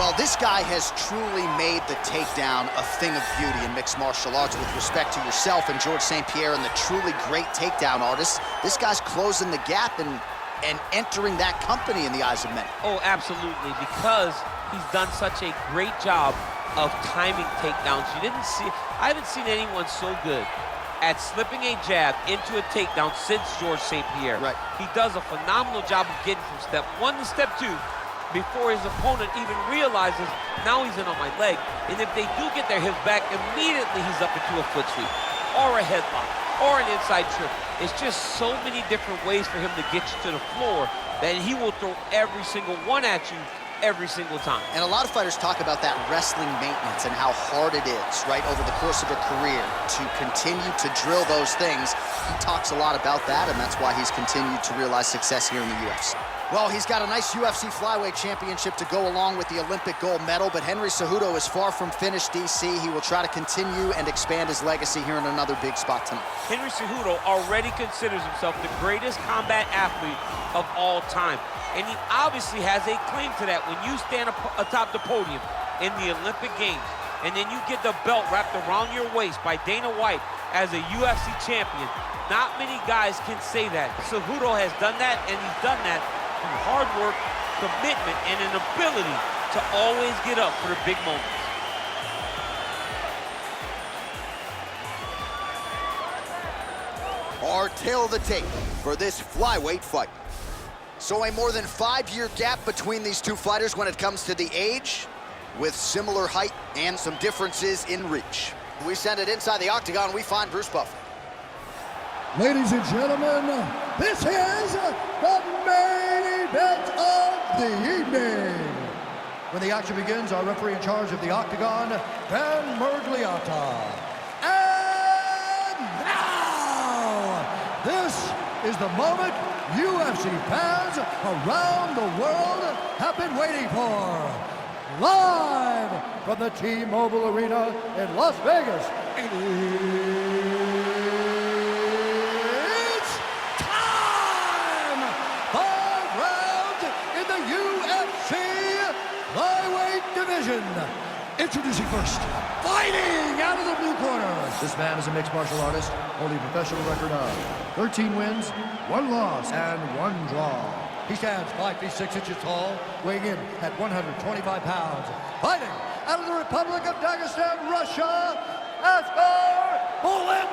Well, this guy has truly made the takedown a thing of beauty in mixed martial arts. With respect to yourself and George St. Pierre and the truly great takedown artists, this guy's closing the gap and entering that company in the eyes of many. Oh, absolutely, because he's done such a great job of timing takedowns. I haven't seen anyone so good at slipping a jab into a takedown since George St. Pierre. Right. He does a phenomenal job of getting from step 1 to step 2 before his opponent even realizes now he's in on my leg. And if they do get their hips back, immediately he's up into a foot sweep or a headlock or an inside trip. It's just so many different ways for him to get you to the floor that he will throw every single one at you every single time. And a lot of fighters talk about that wrestling maintenance and how hard it is, right, over the course of a career to continue to drill those things. He talks a lot about that, and that's why he's continued to realize success here in the UFC. Well, he's got a nice UFC flyweight championship to go along with the Olympic gold medal, but Genri Sехудо is far from finished, DC. He will try to continue and expand his legacy here in another big spot tonight. Genri Sехудо already considers himself the greatest combat athlete of all time. And he obviously has a claim to that when you stand atop the podium in the Olympic Games, and then you get the belt wrapped around your waist by Dana White as a UFC champion. Not many guys can say that. Sехудо has done that, and he's done that through hard work, commitment, and an ability to always get up for the big moments. Our tale of the tape for this flyweight fight. So a more than 5-year gap between these two fighters when it comes to the age, with similar height and some differences in reach. We send it inside the octagon, we find Bruce Buffer. Ladies and gentlemen, this is the main event of the evening. When the action begins, our referee in charge of the octagon, Ben Mergliata. And now, this is the moment UFC fans around the world have been waiting for. Live from the T-Mobile Arena in Las Vegas. It's time! 5 rounds in the UFC flyweight division. Introducing first, fighting out of the blue corner. This man is a mixed martial artist, holding a professional record of 13 wins, 1 loss, and 1 draw. He stands 5 feet 6 inches tall, weighing in at 125 pounds. Fighting out of the Republic of Dagestan, Russia, Askar Askarov.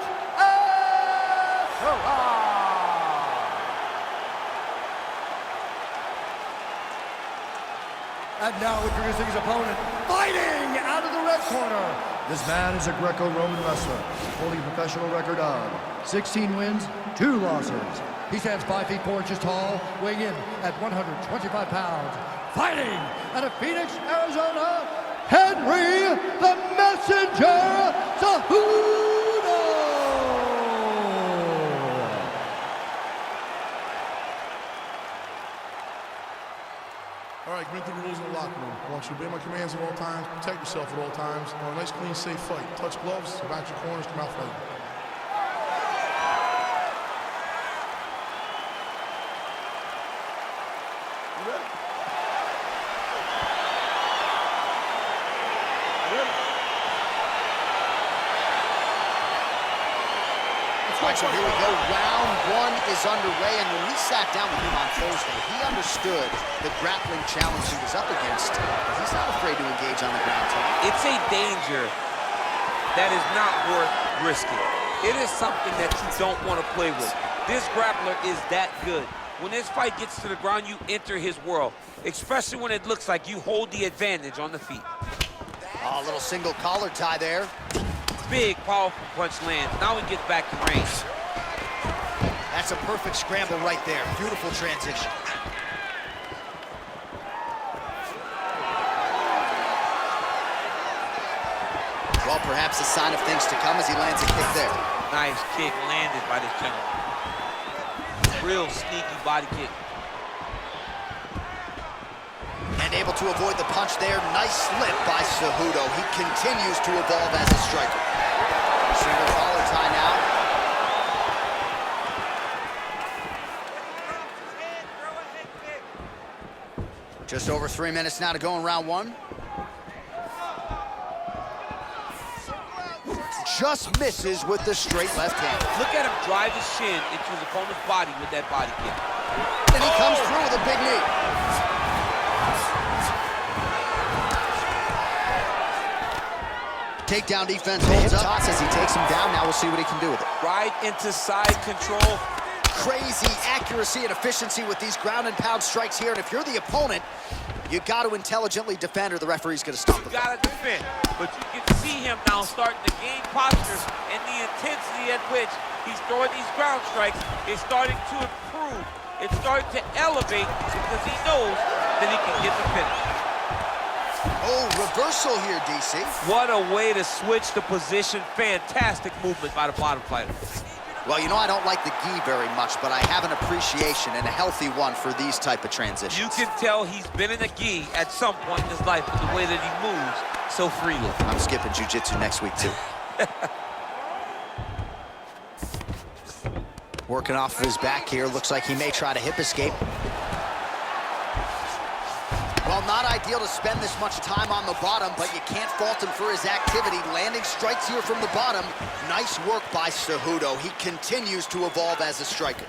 And now introducing his opponent, fighting out of the red corner. This man is a Greco-Roman wrestler, holding a professional record of 16 wins, 2 losses. He stands 5 feet 4 inches tall, weighing in at 125 pounds. Fighting out of Phoenix, Arizona, Genri the Messenger Sехудо. All right, give me the rules in the locker room. I want you to obey my commands at all times, protect yourself at all times. I want a nice, clean, safe fight. Touch gloves, about your corners, come out fighting. You ready? All right, so here we go. Round 1 is underway, and when we sat down with him on Thursday, he understood the grappling challenge he was up against. He's not afraid to engage on the ground tonight. It's a danger that is not worth risking. It is something that you don't want to play with. This grappler is that good. When this fight gets to the ground, you enter his world, especially when it looks like you hold the advantage on the feet. Oh, a little single collar tie there. Big, powerful punch lands. Now he gets back to range. That's a perfect scramble right there. Beautiful transition. Well, perhaps a sign of things to come as he lands a kick there. Nice kick landed by this gentleman. Real sneaky body kick. And able to avoid the punch there. Nice slip by Sехудо. He continues to evolve as a striker. Single collar tie now. Just over 3 minutes now to go in round 1. just misses with the straight left hand. Look at him drive his shin into his opponent's body with that body kick. And he comes through with a big knee. Takedown defense holds up. Toss as he takes him down. Now we'll see what he can do with it. Right into side control. Crazy accuracy and efficiency with these ground and pound strikes here. And if you're the opponent, you got to intelligently defend or the referee's going to stop the fight. You got to defend. But you can see him now starting to gain posture, and the intensity at which he's throwing these ground strikes is starting to improve. It's starting to elevate because he knows that he can get the finish. Oh, reversal here, DC. What a way to switch the position. Fantastic movement by the bottom fighter. Well, you know, I don't like the gi very much, but I have an appreciation and a healthy one for these type of transitions. You can tell he's been in a gi at some point in his life with the way that he moves so freely. I'm skipping jiu-jitsu next week, too. Working off of his back here. Looks like he may try to hip escape. Well, not ideal to spend this much time on the bottom, but you can't fault him for his activity. Landing strikes here from the bottom. Nice work by Sehudо. He continues to evolve as a striker.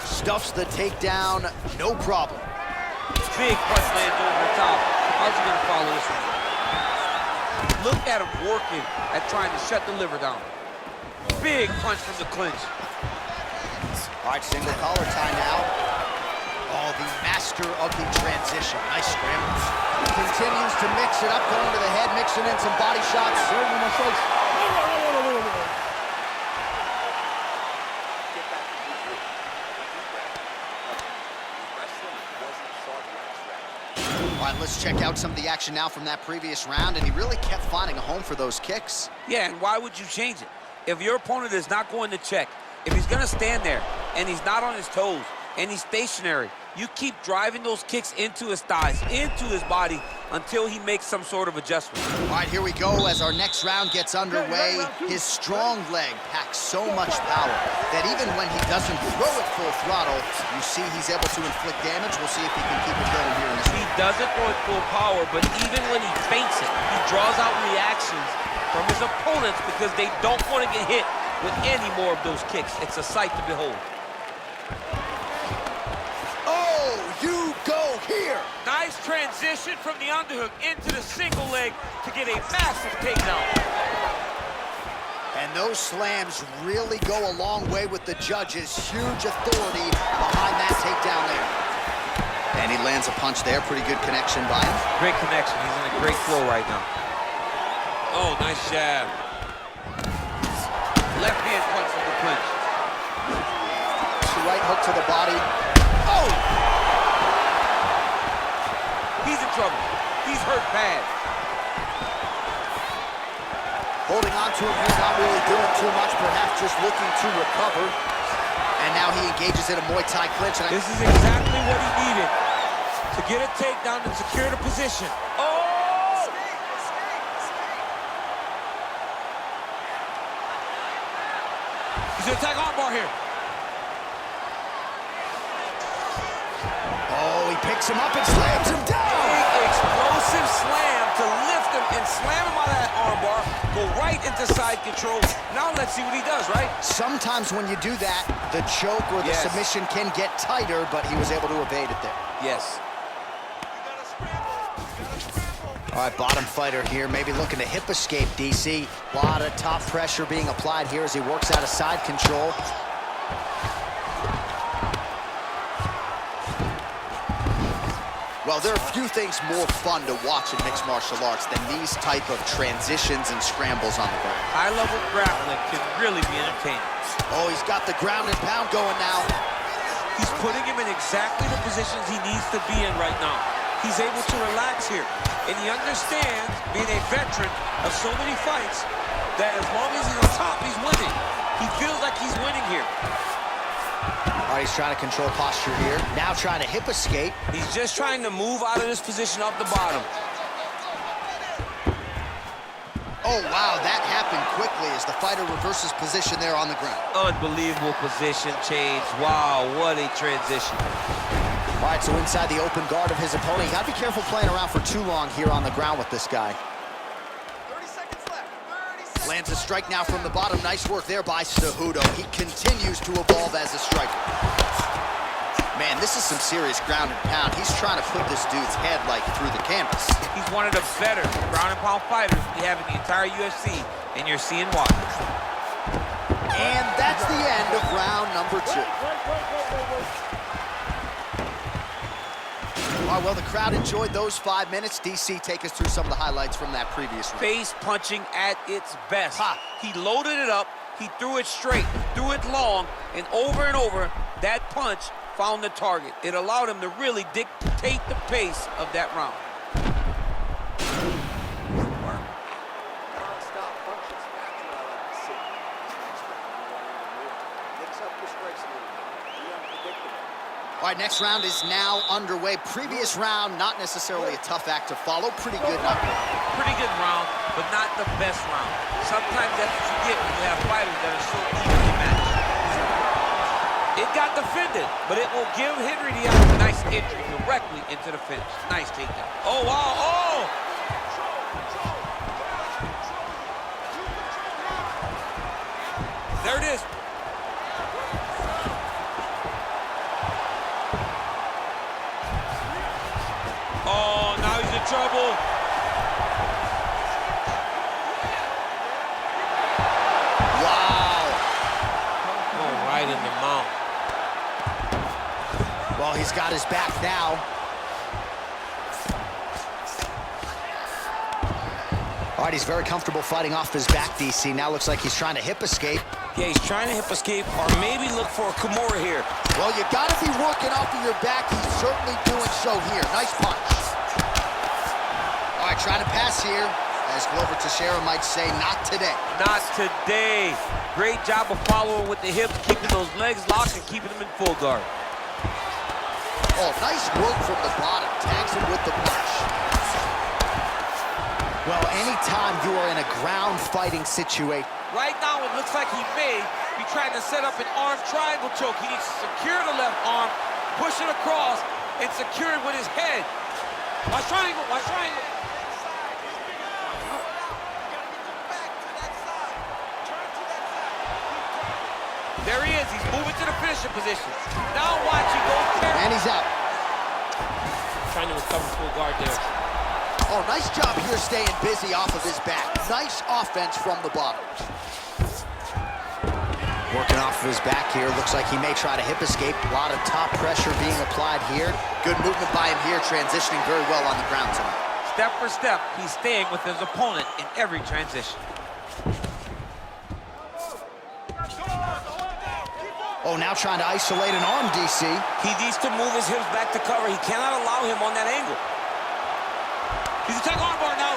Stuffs the takedown, no problem. Big punch lands over the top. How's he gonna follow this one? Look at him working at trying to shut the liver down. Big punch from the clinch. All right, single collar tie now. Oh, the master of the transition. Nice scramble. Continues to mix it up, going to the head, mixing in some body shots. All right, let's check out some of the action now from that previous round, and he really kept finding a home for those kicks. Yeah, and why would you change it? If your opponent is not going to check, if he's gonna stand there and he's not on his toes and he's stationary, you keep driving those kicks into his thighs, into his body until he makes some sort of adjustment. All right, here we go as our next round gets underway. His strong leg packs so much power that even when he doesn't throw it full throttle, you see he's able to inflict damage. We'll see if he can keep it going here in this He doesn't throw it full power, but even when he feints it, he draws out reactions from his opponents because they don't want to get hit with any more of those kicks. It's a sight to behold. Oh, you go here. Nice transition from the underhook into the single leg to get a massive takedown. And those slams really go a long way with the judges. Huge authority behind that takedown there. And he lands a punch there. Pretty good connection by him. Great connection. He's in a great flow right now. Oh, nice jab. Left hand punch from the clinch. Right hook to the body. Oh! He's in trouble. He's hurt bad. Holding on to him here, not really doing too much, perhaps just looking to recover. And now he engages in a Muay Thai clinch. And this is exactly what he needed to get a takedown and secure the position. Oh! He's gonna attack armbar here. Oh, he picks him up and slams him down. Big explosive slam to lift him and slam him out of that armbar. Go right into side control. Now let's see what he does, right? Sometimes when you do that, the choke or the submission can get tighter, but he was able to evade it there. Yes. All right, bottom fighter here, maybe looking to hip escape, DC. A lot of top pressure being applied here as he works out of side control. Well, there are few things more fun to watch in mixed martial arts than these type of transitions and scrambles on the ground. High-level grappling can really be entertaining. Oh, he's got the ground and pound going now. He's putting him in exactly the positions he needs to be in right now. He's able to relax here. And he understands, being a veteran of so many fights, that as long as he's on top, he's winning. He feels like he's winning here. All right, he's trying to control posture here. Now trying to hip escape. He's just trying to move out of this position off the bottom. Oh, wow, that happened quickly as the fighter reverses position there on the ground. Unbelievable position change. Wow, what a transition. All right, so inside the open guard of his opponent. You gotta be careful playing around for too long here on the ground with this guy. 30 seconds left. 30 seconds. Lands a strike now from the bottom. Nice work there by Cejudo. He continues to evolve as a striker. Man, this is some serious ground and pound. He's trying to put this dude's head, like, through the canvas. He's one of the better ground and pound fighters we have in the entire UFC, and you're seeing why. And that's the end of round number 2. All right, well, the crowd enjoyed those 5 minutes. DC, take us through some of the highlights from that previous round. Face punching at its best. Ha. He loaded it up, he threw it straight, threw it long, and over, that punch found the target. It allowed him to really dictate the pace of that round. Non-stop punches. That's what I like to see. Mix up the strikes a little bit. Be unpredictable. All right, next round is now underway. Previous round, not necessarily a tough act to follow. Pretty good. Pretty good round, but not the best round. Sometimes that's what you get when you have fighters that are so evenly matched. It got defended, but it will give Henry a nice entry directly into the finish. Nice takedown. Oh, wow, oh! There it is. Oh, now he's in trouble. Wow. Oh, right in the mouth. Well, he's got his back now. All right, he's very comfortable fighting off his back, DC. Now looks like he's trying to hip escape. Yeah, he's trying to hip escape or maybe look for a Kimura here. Well, you gotta be working off of your back. He's certainly doing so here. Nice punch. All right, trying to pass here. As Glover Teixeira might say, not today. Not today. Great job of following with the hips, keeping those legs locked and keeping them in full guard. Oh, nice work from the bottom. Tags him with the punch. Well, anytime you are in a ground fighting situation. Right now, it looks like he may be trying to set up an arm triangle choke. He needs to secure the left arm, push it across, and secure it with his head. Watch triangle, watch triangle. There he is. He's moving to the finishing position. Now watch, he goes. And he's out. Trying to recover full guard there. Oh, nice job here staying busy off of his back. Nice offense from the bottom. Working off of his back here. Looks like he may try to hip escape. A lot of top pressure being applied here. Good movement by him here, transitioning very well on the ground tonight. Step for step, he's staying with his opponent in every transition. Oh, now trying to isolate an arm, DC. He needs to move his hips back to cover. He cannot allow him on that angle. He's attacking armbar now.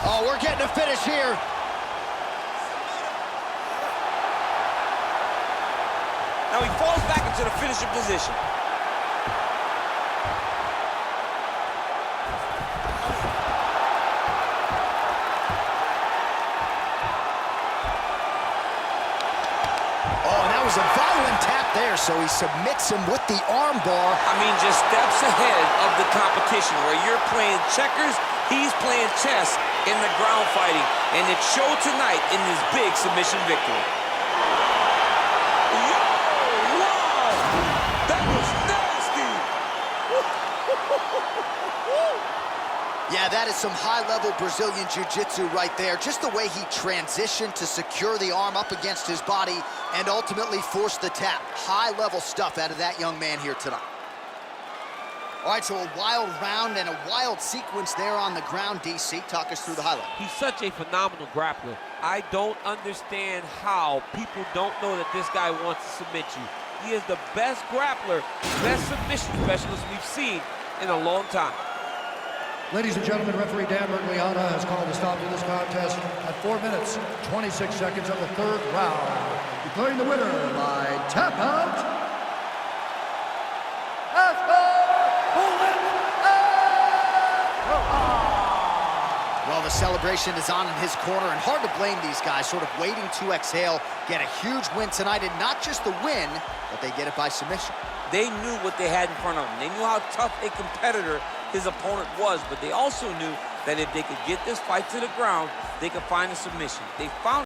Oh, we're getting a finish here. Now he falls back into the finishing position. A violent tap there, so he submits him with the arm bar. I mean, just steps ahead of the competition. Where you're playing checkers, he's playing chess in the ground fighting. And it showed tonight in this big submission victory. Wow! That was nasty! Yeah, that is some high-level Brazilian jiu-jitsu right there. Just the way he transitioned to secure the arm up against his body and ultimately force the tap. High-level stuff out of that young man here tonight. All right, so a wild round and a wild sequence there on the ground, DC. Talk us through the highlight. He's such a phenomenal grappler. I don't understand how people don't know that this guy wants to submit you. He is the best grappler, best submission specialist we've seen in a long time. Ladies and gentlemen, referee Dan Bergliana has called a stop to this contest at 4 minutes, 26 seconds of the third round. Declaring the winner by tap out, Askar Askarov. Well, the celebration is on in his corner, and hard to blame these guys, sort of waiting to exhale, get a huge win tonight, and not just the win, but they get it by submission. They knew what they had in front of them. They knew how tough a competitor his opponent was, but they also knew that if they could get this fight to the ground, they could find a submission. They found